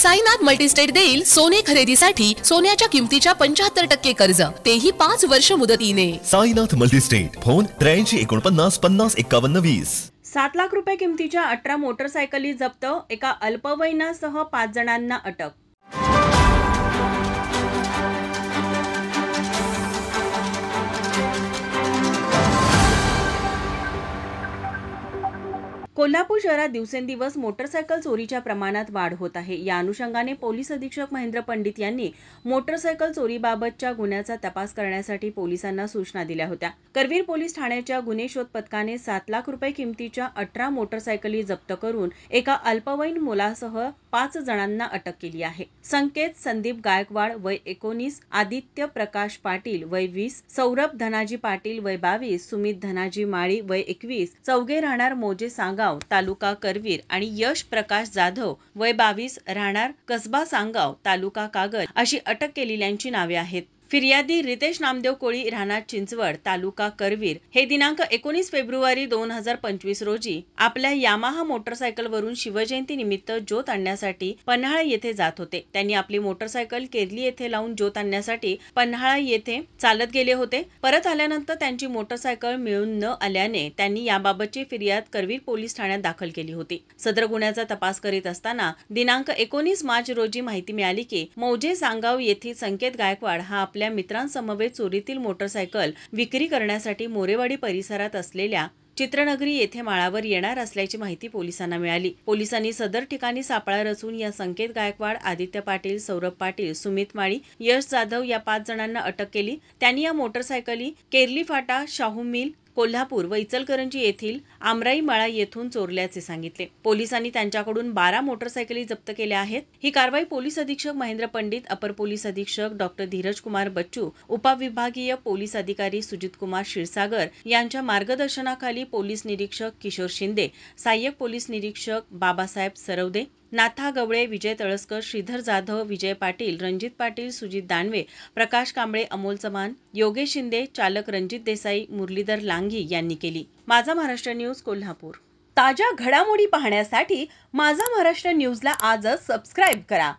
Sainath multi-state देईल सोने खरेदीसाठी सोन्याच्या किमतीच्या 75% कर्ज, तेही 5 वर्ष मुदतीने। Sainath multistate, phone 83 49 50 51 20। 7 लाख रुपये किमतीच्या 18 मोटरसायकली जप्त, एका अल्पवयीनासह 5 जणांना अटक। कोल्हापूर शहरात दिवसेंदिवस मोटरसायकल चोरीच्या प्रमाणात वाढ होत आहे। या अनुषंगाने पोलीस अधीक्षक महेंद्र पंडित यांनी मोटरसायकल चोरीबाबतच्या गुन्ह्याचा तपास करण्यासाठी पोलिसांना सूचना दिल्या होत्या। करवीर पोलीस ठाण्याच्या गुन्हे शोध पथकाने 7 लाख रुपये किमतीच्या 18 मोटरसायकली जप्त करून एका अल्पवयीन मुलासह 5 जणांना अटक केली आहे। संकेत संदीप गायकवाड वय 19, आदित्य प्रकाश पाटील वय 20, सौरभ धनाजी पाटील वय 22, सुमित धनाजी माळी वय 21, चौघे राहणार मोजे सांगाव तालुका करवीर आणि यश प्रकाश जाधव वय 22 राहणार कसबा सांगाव तालुका कागल अशी अटक केलेल्यांची नावे आहेत। फिर्यादी रितेश नामदेव कोळी राहणार चिंचवड तालुका करवीर हे दिनांक 19 फेब्रुवारी 2025 रोजी आपल्या यामाहा मोटरसायकलवरून शिवजयंती निमित्त ज्योत आणण्यासाठी पन्हाळा येथे जात होते। त्यांनी आपली मोटरसायकल केरली येथे लावून ज्योत आणण्यासाठी पन्हाळा येथे चालत गेले होते। परत आल्यानंतर त्यांची मोटरसायकल मिळून न आल्याने त्यांनी याबाबतची फिर्याद करवीर पोलीस ठाण्यात दाखल केली होती। सदर गुन्ह्याचा तपास करीत असताना दिनांक 19 मार्च रोजी माहिती मिळाली की मौजे सांगाव येथील संकेत गायकवाड हा आपल्या मित्रांसमवेत चोरीतील मोटरसायकल विक्री करण्यासाठी मोरेवाडी परिसरात असलेल्या चित्रनगरी येथे माळावर येणार असल्याची माहिती पोलिसांना मिळाली। पोलिसांनी सदर ठिकाणी सापळा रचून या संकेत गायकवाड, आदित्य पाटील, सौरभ पाटील, सुमित माळी, यश जाधव या 5 जणांना अटक केली। त्यांनी या मोटरसायकली केरली फाटा, शाहू मिल, कोल्हापूर व इचलकरंजी येथील आमराई मळा येथून चोरल्याचे सांगितले। पोलिसांनी त्यांच्याकडून 12 मोटरसायकली जप्त केल्या आहेत। ही कारवाई पोलीस अधीक्षक महेंद्र पंडित, अपर पोलीस अधीक्षक डॉक्टर धीरज कुमार बच्चू, उपविभागीय पोलीस अधिकारी सुजित कुमार क्षीरसागर यांच्या मार्गदर्शनाखाली पोलीस निरीक्षक किशोर शिंदे, सहाय्यक पोलीस निरीक्षक बाबासाहेब सरवदे, नाथा गवळे, विजय तळसकर, श्रीधर जाधव, विजय पाटील, रणजित पाटील, सुजित दानवे, प्रकाश कांबळे, अमोल चव्हाण, योगेश शिंदे, चालक रणजित देसाई, मुरलीधर लांगी यांनी केली। माझा महाराष्ट्र न्यूज कोल्हापूर। ताज्या घडामोडी पाहण्यासाठी माझा महाराष्ट्र न्यूजला आजच सबस्क्राईब करा।